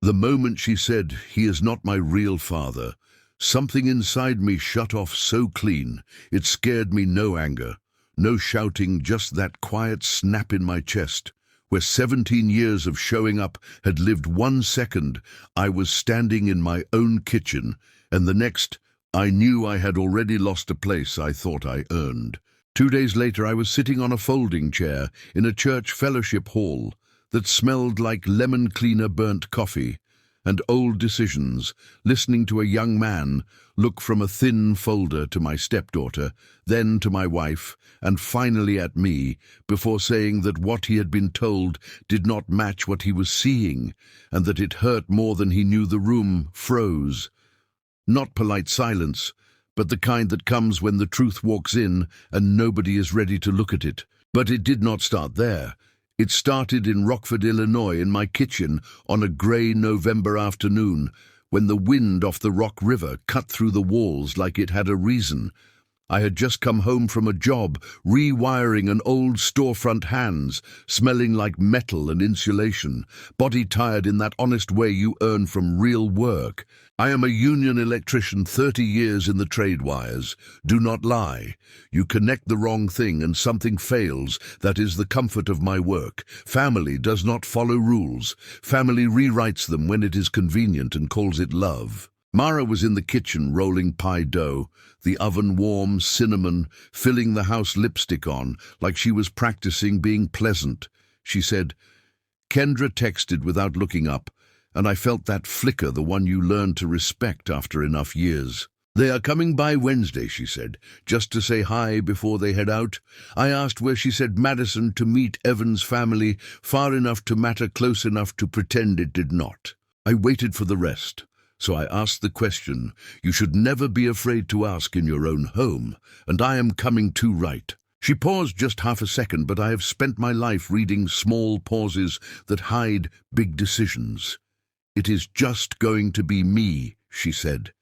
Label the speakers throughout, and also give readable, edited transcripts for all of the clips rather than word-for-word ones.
Speaker 1: The moment she said, "He is not my real father," something inside me shut off so clean. It scared me, no anger, no shouting, just that quiet snap in my chest, where 17 years of showing up had lived 1 second. I was standing in my own kitchen, and the next, I knew I had already lost a place I thought I earned. 2 days later, I was sitting on a folding chair in a church fellowship hall that smelled like lemon cleaner burnt coffee and old decisions, listening to a young man look from a thin folder to my stepdaughter, then to my wife, and finally at me, before saying that what he had been told did not match what he was seeing, and that it hurt more than he knew. The room froze. Not polite silence, but the kind that comes when the truth walks in and nobody is ready to look at it. But it did not start there. It started in Rockford, Illinois, in my kitchen on a grey November afternoon, when the wind off the Rock River cut through the walls like it had a reason. I had just come home from a job, rewiring an old storefront, hands smelling like metal and insulation, body tired in that honest way you earn from real work. I am a union electrician, 30 years in the trade wires. Do not lie. You connect the wrong thing and something fails. That is the comfort of my work. Family does not follow rules. Family rewrites them when it is convenient and calls it love. Mara was in the kitchen rolling pie dough, the oven warm, cinnamon, filling the house, lipstick on, like she was practicing being pleasant. She said, "Kendra texted," without looking up, and I felt that flicker, the one you learn to respect after enough years. "They are coming by Wednesday," she said, "just to say hi before they head out." I asked where. She said Madison, to meet Evan's family, far enough to matter, close enough to pretend it did not. I waited for the rest. So I asked the question you should never be afraid to ask in your own home, and I am coming to, right? She paused just half a second, but I have spent my life reading small pauses that hide big decisions. "It is just going to be me," she said,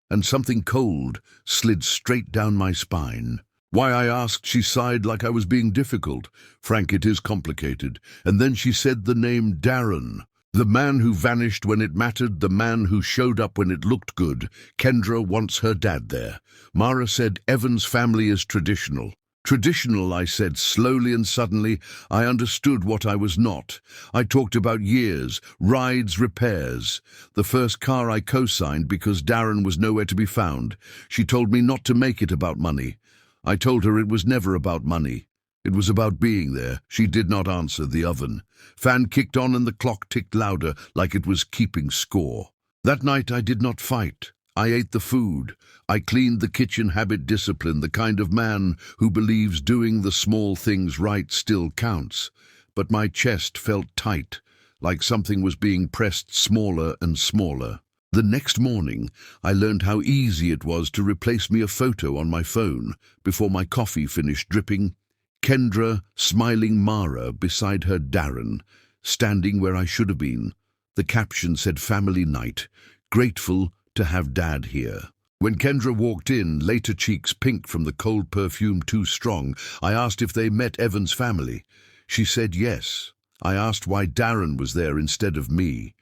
Speaker 1: and something cold slid straight down my spine. "Why?" I asked. She sighed like I was being difficult. "Frank, it is complicated." And then she said the name Darren. The man who vanished when it mattered, the man who showed up when it looked good. Kendra wants her dad there. Mara said Evan's family is traditional. Traditional, I said slowly, and suddenly I understood what I was not. I talked about years, rides, repairs. The first car I co-signed because Darren was nowhere to be found. She told me not to make it about money. I told her it was never about money. It was about being there. She did not answer. The oven fan kicked on and the clock ticked louder, like it was keeping score. That night I did not fight. I ate the food. I cleaned the kitchen, habit, discipline, the kind of man who believes doing the small things right still counts. But my chest felt tight, like something was being pressed smaller and smaller. The next morning, I learned how easy it was to replace me a photo on my phone before my coffee finished dripping. Kendra, smiling, Mara beside her, Darren, standing where I should have been. The caption said family night, grateful to have Dad here. When Kendra walked in, later cheeks pink from the cold perfume too strong, I asked if they met Evan's family. She said yes. I asked why Darren was there instead of me.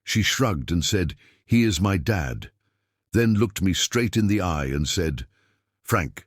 Speaker 1: She shrugged and said, "He is my dad," then looked me straight in the eye and said, "Frank,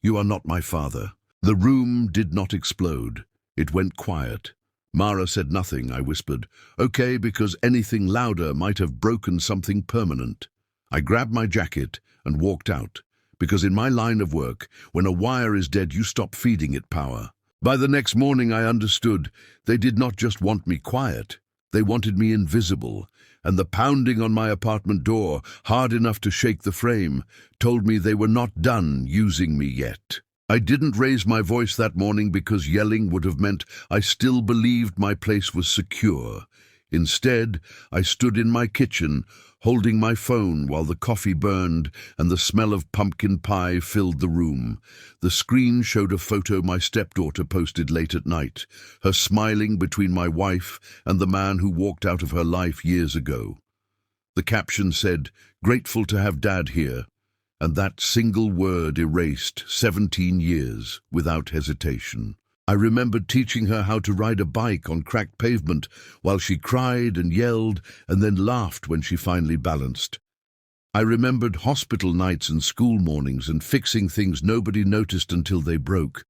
Speaker 1: you are not my father." The room did not explode. It went quiet. Mara said nothing. I whispered, "Okay," because anything louder might have broken something permanent. I grabbed my jacket and walked out, because in my line of work, when a wire is dead, you stop feeding it power. By the next morning, I understood. They did not just want me quiet. They wanted me invisible, and the pounding on my apartment door, hard enough to shake the frame, told me they were not done using me yet. I didn't raise my voice that morning because yelling would have meant I still believed my place was secure. Instead, I stood in my kitchen, holding my phone while the coffee burned and the smell of pumpkin pie filled the room. The screen showed a photo my stepdaughter posted late at night, her smiling between my wife and the man who walked out of her life years ago. The caption said, "Grateful to have Dad here," and that single word erased 17 years without hesitation. I remembered teaching her how to ride a bike on cracked pavement while she cried and yelled and then laughed when she finally balanced. I remembered hospital nights and school mornings and fixing things nobody noticed until they broke.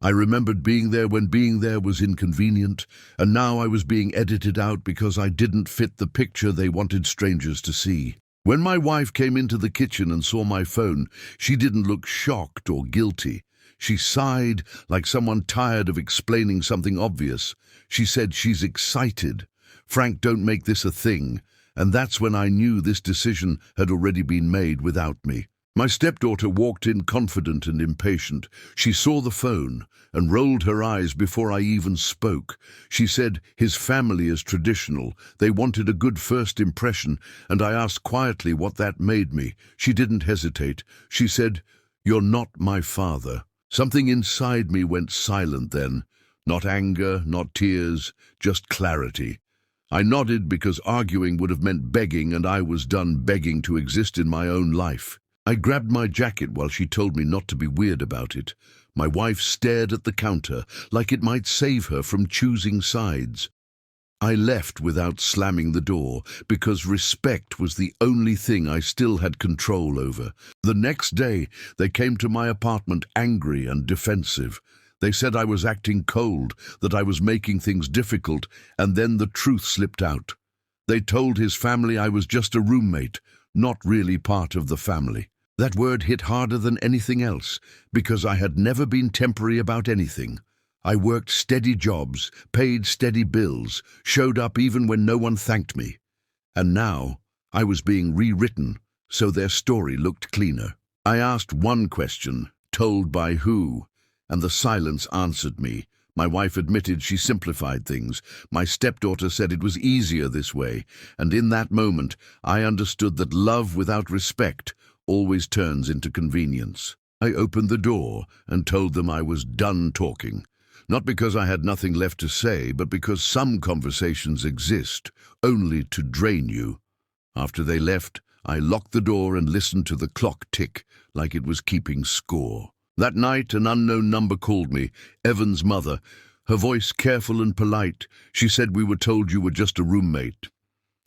Speaker 1: I remembered being there when being there was inconvenient, and now I was being edited out because I didn't fit the picture they wanted strangers to see. When my wife came into the kitchen and saw my phone, she didn't look shocked or guilty. She sighed like someone tired of explaining something obvious. She said she's excited. "Frank, don't make this a thing." And that's when I knew this decision had already been made without me. My stepdaughter walked in confident and impatient. She saw the phone and rolled her eyes before I even spoke. She said, "His family is traditional. They wanted a good first impression," and I asked quietly what that made me. She didn't hesitate. She said, "You're not my father." Something inside me went silent then. Not anger, not tears, just clarity. I nodded because arguing would have meant begging, and I was done begging to exist in my own life. I grabbed my jacket while she told me not to be weird about it. My wife stared at the counter like it might save her from choosing sides. I left without slamming the door because respect was the only thing I still had control over. The next day, they came to my apartment angry and defensive. They said I was acting cold, that I was making things difficult, and then the truth slipped out. They told his family I was just a roommate, not really part of the family. That word hit harder than anything else, because I had never been temporary about anything. I worked steady jobs, paid steady bills, showed up even when no one thanked me. And now I was being rewritten, so their story looked cleaner. I asked one question, told by who? And the silence answered me. My wife admitted she simplified things. My stepdaughter said it was easier this way, and in that moment I understood that love without respect always turns into convenience. I opened the door and told them I was done talking. Not because I had nothing left to say, but because some conversations exist only to drain you. After they left, I locked the door and listened to the clock tick like it was keeping score. That night, an unknown number called me, Evan's mother. Her voice careful and polite. She said, "We were told you were just a roommate."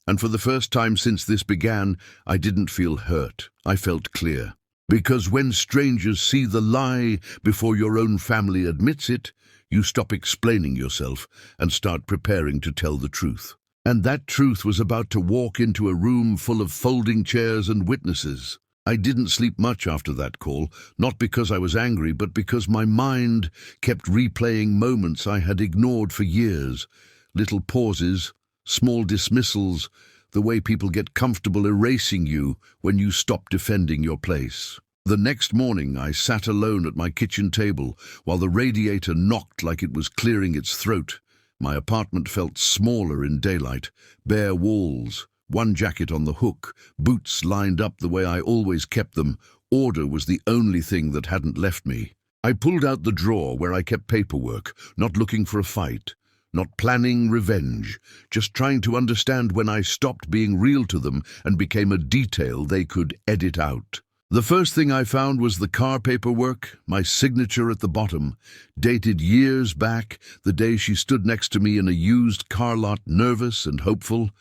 Speaker 1: And for the first time since this began, I didn't feel hurt. I felt clear. Because when strangers see the lie before your own family admits it, you stop explaining yourself and start preparing to tell the truth. And that truth was about to walk into a room full of folding chairs and witnesses. I didn't sleep much after that call, not because I was angry, but because my mind kept replaying moments I had ignored for years. Little pauses, small dismissals, the way people get comfortable erasing you when you stop defending your place. The next morning, I sat alone at my kitchen table while the radiator knocked like it was clearing its throat. My apartment felt smaller in daylight, bare walls, one jacket on the hook, boots lined up the way I always kept them. Order was the only thing that hadn't left me. I pulled out the drawer where I kept paperwork, not looking for a fight, not planning revenge, just trying to understand when I stopped being real to them and became a detail they could edit out. The first thing I found was the car paperwork, my signature at the bottom, dated years back, the day she stood next to me in a used car lot, nervous and hopeful,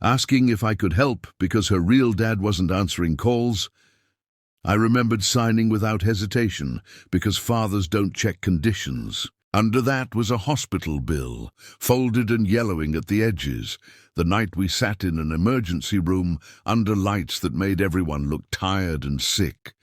Speaker 1: asking if I could help because her real dad wasn't answering calls. I remembered signing without hesitation because fathers don't check conditions. Under that was a hospital bill, folded and yellowing at the edges, the night we sat in an emergency room under lights that made everyone look tired and sick.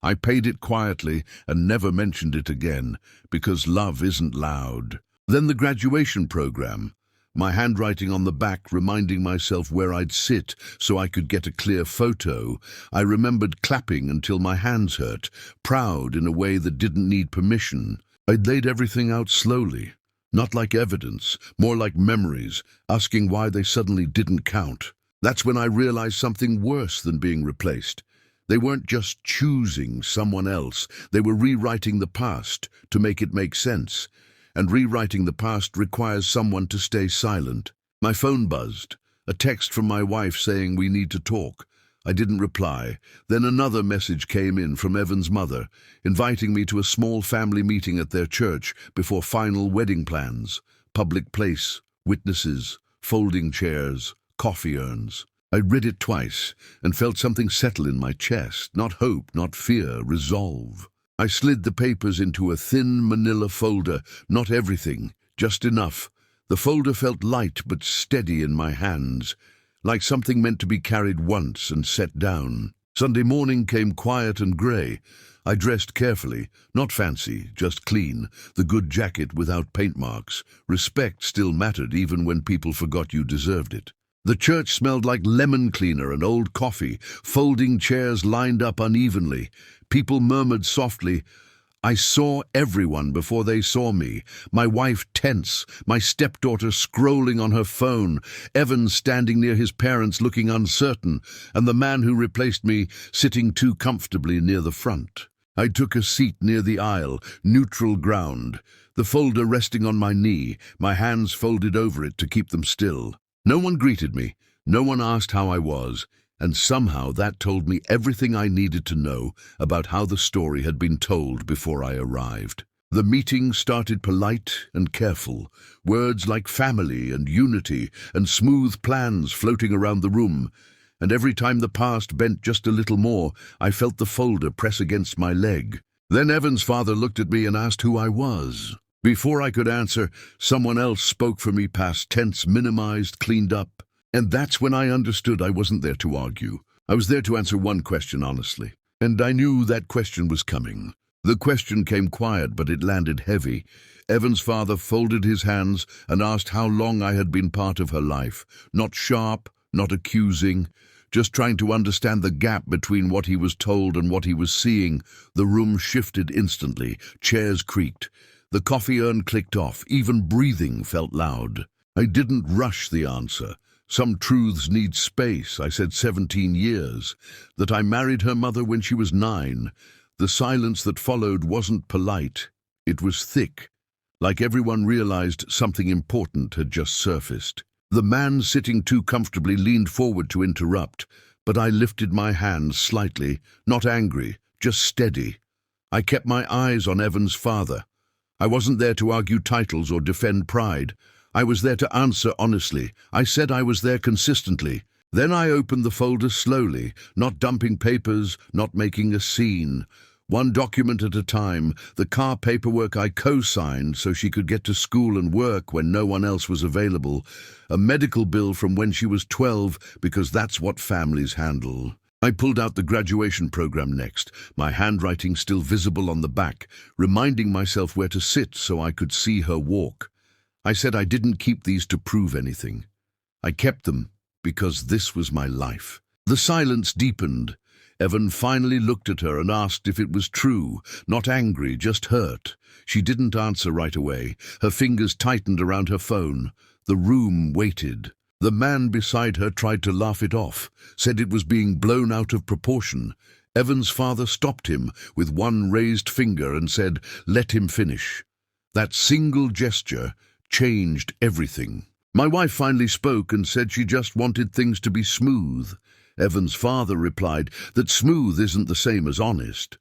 Speaker 1: I paid it quietly and never mentioned it again, because love isn't loud. Then the graduation program, my handwriting on the back reminding myself where I'd sit so I could get a clear photo. I remembered clapping until my hands hurt, proud in a way that didn't need permission. I'd laid everything out slowly, not like evidence, more like memories, asking why they suddenly didn't count. That's when I realized something worse than being replaced. They weren't just choosing someone else, they were rewriting the past to make it make sense. And rewriting the past requires someone to stay silent. My phone buzzed, a text from my wife saying we need to talk. I didn't reply. Then another message came in from Evan's mother, inviting me to a small family meeting at their church before final wedding plans. Public place, witnesses, folding chairs, coffee urns. I read it twice and felt something settle in my chest. Not hope, not fear, resolve. I slid the papers into a thin manila folder, not everything, just enough. The folder felt light but steady in my hands, like something meant to be carried once and set down. Sunday morning came quiet and grey. I dressed carefully, not fancy, just clean, the good jacket without paint marks. Respect still mattered even when people forgot you deserved it. The church smelled like lemon cleaner and old coffee, folding chairs lined up unevenly. People murmured softly. I saw everyone before they saw me. My wife tense, my stepdaughter scrolling on her phone, Evan standing near his parents looking uncertain, and the man who replaced me sitting too comfortably near the front. I took a seat near the aisle, neutral ground, the folder resting on my knee, my hands folded over it to keep them still. No one greeted me, no one asked how I was, and somehow that told me everything I needed to know about how the story had been told before I arrived. The meeting started polite and careful, words like family and unity and smooth plans floating around the room, and every time the past bent just a little more, I felt the folder press against my leg. Then Evan's father looked at me and asked who I was. Before I could answer, someone else spoke for me, past tense, minimized, cleaned up. And that's when I understood I wasn't there to argue. I was there to answer one question honestly. And I knew that question was coming. The question came quiet, but it landed heavy. Evan's father folded his hands and asked how long I had been part of her life. Not sharp, not accusing, just trying to understand the gap between what he was told and what he was seeing. The room shifted instantly. Chairs creaked. The coffee urn clicked off. Even breathing felt loud. I didn't rush the answer. Some truths need space. I said 17 years. That I married her mother when she was 9. The silence that followed wasn't polite. It was thick. Like everyone realized something important had just surfaced. The man sitting too comfortably leaned forward to interrupt, but I lifted my hand slightly, not angry, just steady. I kept my eyes on Evan's father. I wasn't there to argue titles or defend pride. I was there to answer honestly. I said I was there consistently. Then I opened the folder slowly, not dumping papers, not making a scene. One document at a time, the car paperwork I co-signed so she could get to school and work when no one else was available. A medical bill from when she was 12, because that's what families handle. I pulled out the graduation program next, my handwriting still visible on the back, reminding myself where to sit so I could see her walk. I said I didn't keep these to prove anything. I kept them because this was my life. The silence deepened. Evan finally looked at her and asked if it was true, not angry, just hurt. She didn't answer right away. Her fingers tightened around her phone. The room waited. The man beside her tried to laugh it off, said it was being blown out of proportion. Evan's father stopped him with one raised finger and said, "Let him finish." That single gesture changed everything. My wife finally spoke and said she just wanted things to be smooth. Evan's father replied that smooth isn't the same as honest.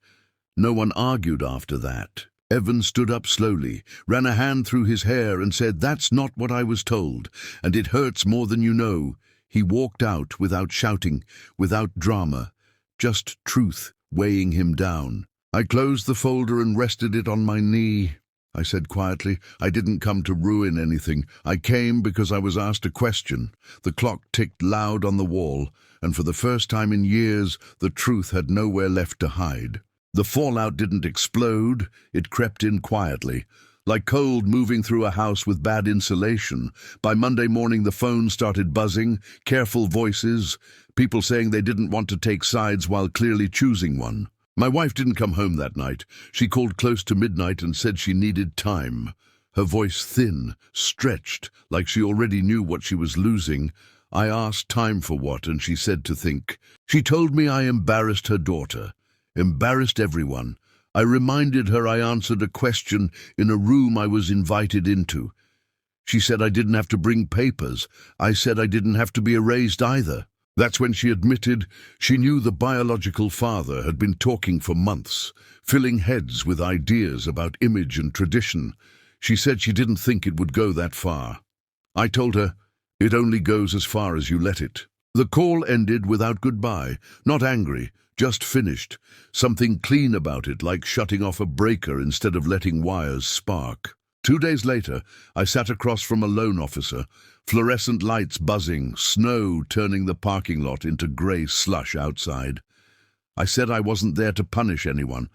Speaker 1: No one argued after that. Evan stood up slowly, ran a hand through his hair and said, "That's not what I was told, and it hurts more than you know." He walked out without shouting, without drama, just truth weighing him down. I closed the folder and rested it on my knee. I said quietly, "I didn't come to ruin anything. I came because I was asked a question." The clock ticked loud on the wall, and for the first time in years, the truth had nowhere left to hide. The fallout didn't explode, it crept in quietly, like cold moving through a house with bad insulation. By Monday morning, the phone started buzzing, careful voices, people saying they didn't want to take sides while clearly choosing one. My wife didn't come home that night. She called close to midnight and said she needed time. Her voice thin, stretched, like she already knew what she was losing. I asked time for what, and she said to think. She told me I embarrassed her daughter, embarrassed everyone. I reminded her I answered a question in a room I was invited into. She said I didn't have to bring papers. I said I didn't have to be erased either. That's when she admitted she knew the biological father had been talking for months, filling heads with ideas about image and tradition. She said she didn't think it would go that far. I told her, it only goes as far as you let it. The call ended without goodbye, not angry, just finished. Something clean about it, like shutting off a breaker instead of letting wires spark. 2 days later, I sat across from a loan officer, fluorescent lights buzzing, snow turning the parking lot into grey slush outside. I said I wasn't there to punish anyone.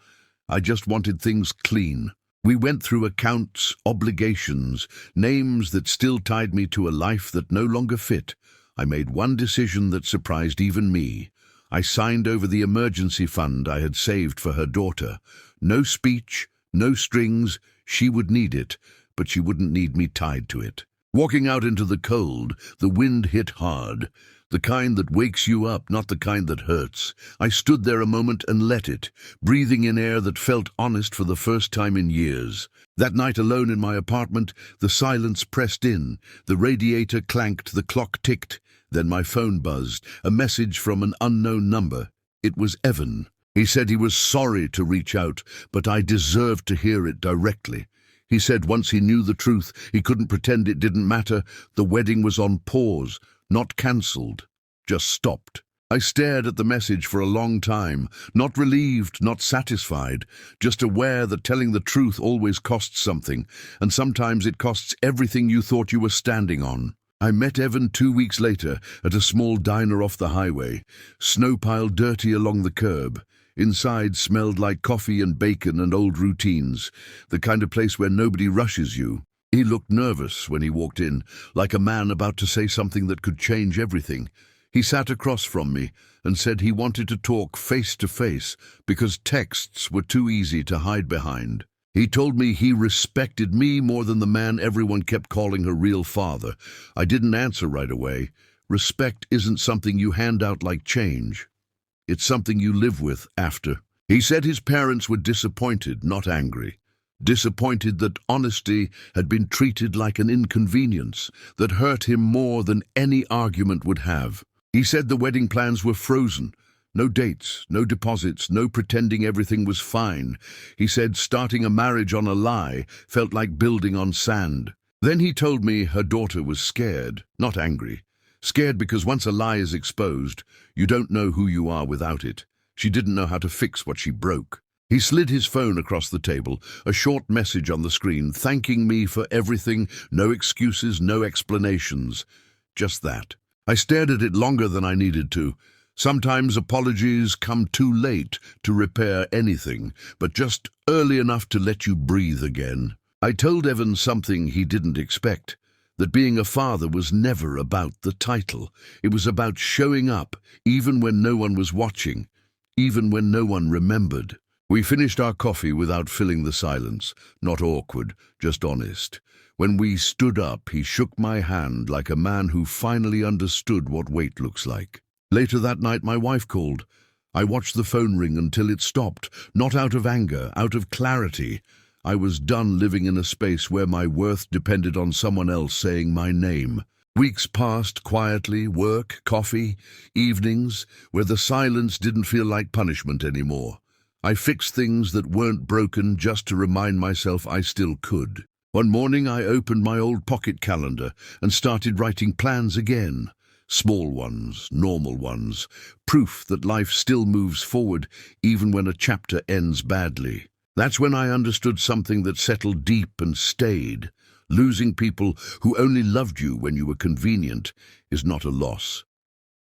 Speaker 1: I just wanted things clean. We went through accounts, obligations, names that still tied me to a life that no longer fit. I made one decision that surprised even me. I signed over the emergency fund I had saved for her daughter. No speech, no strings. She would need it, but she wouldn't need me tied to it. Walking out into the cold, the wind hit hard. The kind that wakes you up, not the kind that hurts. I stood there a moment and let it, breathing in air that felt honest for the first time in years. That night alone in my apartment, the silence pressed in. The radiator clanked, the clock ticked. Then my phone buzzed, a message from an unknown number. It was Evan. He said he was sorry to reach out, but I deserved to hear it directly. He said once he knew the truth, he couldn't pretend it didn't matter. The wedding was on pause, not cancelled, just stopped. I stared at the message for a long time, not relieved, not satisfied, just aware that telling the truth always costs something, and sometimes it costs everything you thought you were standing on. I met Evan 2 weeks later at a small diner off the highway, snow piled dirty along the curb. Inside smelled like coffee and bacon and old routines, the kind of place where nobody rushes you. He looked nervous when he walked in, like a man about to say something that could change everything. He sat across from me and said he wanted to talk face to face because texts were too easy to hide behind. He told me he respected me more than the man everyone kept calling her real father. I didn't answer right away. Respect isn't something you hand out like change. It's something you live with after. He said his parents were disappointed, not angry. Disappointed that honesty had been treated like an inconvenience that hurt him more than any argument would have. He said the wedding plans were frozen. No dates, no deposits, no pretending everything was fine. He said starting a marriage on a lie felt like building on sand. Then he told me her daughter was scared, not angry. Scared because once a lie is exposed, you don't know who you are without it. She didn't know how to fix what she broke. He slid his phone across the table, a short message on the screen, thanking me for everything, no excuses, no explanations. Just that. I stared at it longer than I needed to. Sometimes apologies come too late to repair anything, but just early enough to let you breathe again. I told Evan something he didn't expect. That being a father was never about the title. It was about showing up, even when no one was watching, even when no one remembered. We finished our coffee without filling the silence, not awkward, just honest. When we stood up, he shook my hand like a man who finally understood what wait looks like. Later that night, my wife called. I watched the phone ring until it stopped, not out of anger, out of clarity. I was done living in a space where my worth depended on someone else saying my name. Weeks passed quietly, work, coffee, evenings, where the silence didn't feel like punishment anymore. I fixed things that weren't broken just to remind myself I still could. One morning I opened my old pocket calendar and started writing plans again. Small ones, normal ones, proof that life still moves forward even when a chapter ends badly. That's when I understood something that settled deep and stayed. Losing people who only loved you when you were convenient is not a loss.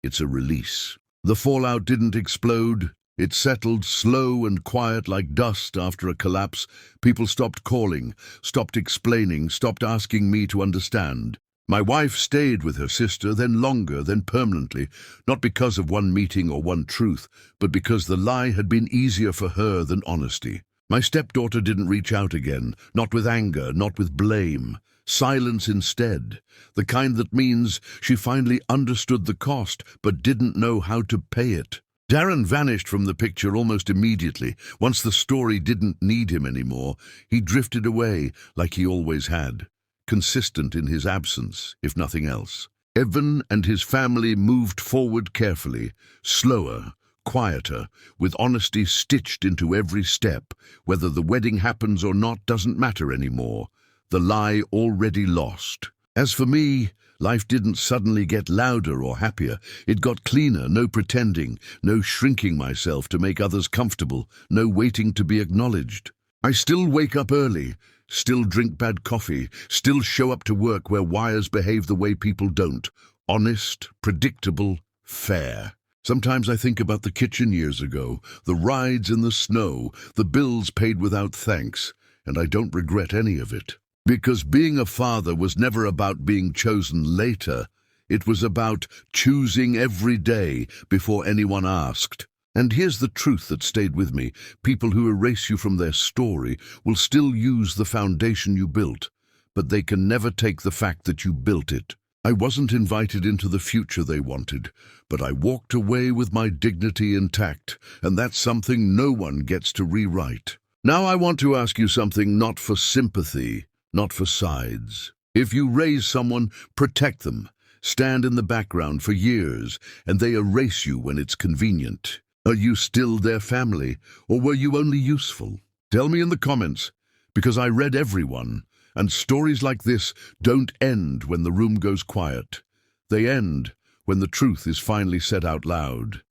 Speaker 1: It's a release. The fallout didn't explode. It settled slow and quiet like dust after a collapse. People stopped calling, stopped explaining, stopped asking me to understand. My wife stayed with her sister, then longer, then permanently, not because of one meeting or one truth, but because the lie had been easier for her than honesty. My stepdaughter didn't reach out again, not with anger, not with blame. Silence instead, the kind that means she finally understood the cost but didn't know how to pay it. Darren vanished from the picture almost immediately. Once the story didn't need him anymore, he drifted away like he always had, consistent in his absence, if nothing else. Evan and his family moved forward carefully, slower, quieter, with honesty stitched into every step. Whether the wedding happens or not doesn't matter anymore. The lie already lost. As for me, life didn't suddenly get louder or happier. It got cleaner, no pretending, no shrinking myself to make others comfortable, no waiting to be acknowledged. I still wake up early, still drink bad coffee, still show up to work where wires behave the way people don't. Honest, predictable, fair. Sometimes I think about the kitchen years ago, the rides in the snow, the bills paid without thanks, and I don't regret any of it. Because being a father was never about being chosen later. It was about choosing every day before anyone asked. And here's the truth that stayed with me. People who erase you from their story will still use the foundation you built, but they can never take the fact that you built it. I wasn't invited into the future they wanted, but I walked away with my dignity intact, and that's something no one gets to rewrite. Now I want to ask you something, not for sympathy, not for sides. If you raise someone, protect them. Stand in the background for years, and they erase you when it's convenient. Are you still their family, or were you only useful? Tell me in the comments, because I read everyone, and stories like this don't end when the room goes quiet. They end when the truth is finally said out loud.